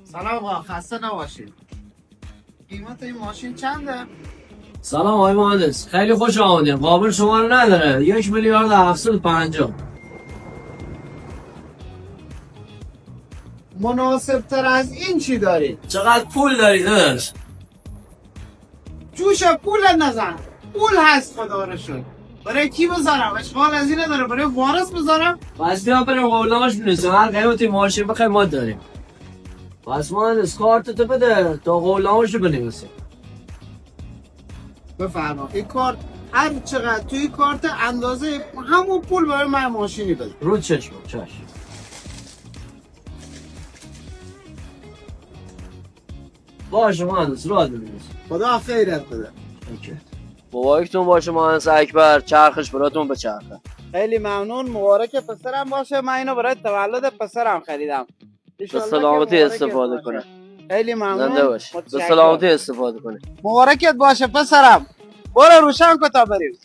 سلام آقا، خسته نباشید. قیمت این ماشین چنده؟ سلام آقای مهندس، خیلی خوش آمدین. قابل شما رو نداره. 1,750,000. مناسب تر از این چی دارید؟ چقدر پول داری داداش؟ جوش پول نزن. پول هست خدا رو شد. برای کی بذارم؟ اشغال از این نداره. برای وارث بذارم؟ پس بیا بریم قابلنامه‌اش بنویسیم. هر قیمتی ماشین بخوای ما داریم. پس مهندس کارتتو بده تا قابلنامه‌اش رو بنویسیم. بفرما. این کارت هر چقدر توی کارت اندازه همون پول برای من ماشینی بده. رو چشم چشم. باشه مهندس راه بنویسیم. خدا خیرت بده. اوکی. مبارکتون باشه مهندس اکبر، چرخش براتون بچرخه. خیلی ممنون. مبارک پسرم باشه. من اینو برای تولد پسرم خریدم. به سلامتی استفاده کنه. خیلی ممنون. زنده باش. به متشکرم. سلامتی استفاده کنه. مبارکت باشه پسرم. برو روشن کن تا بریم.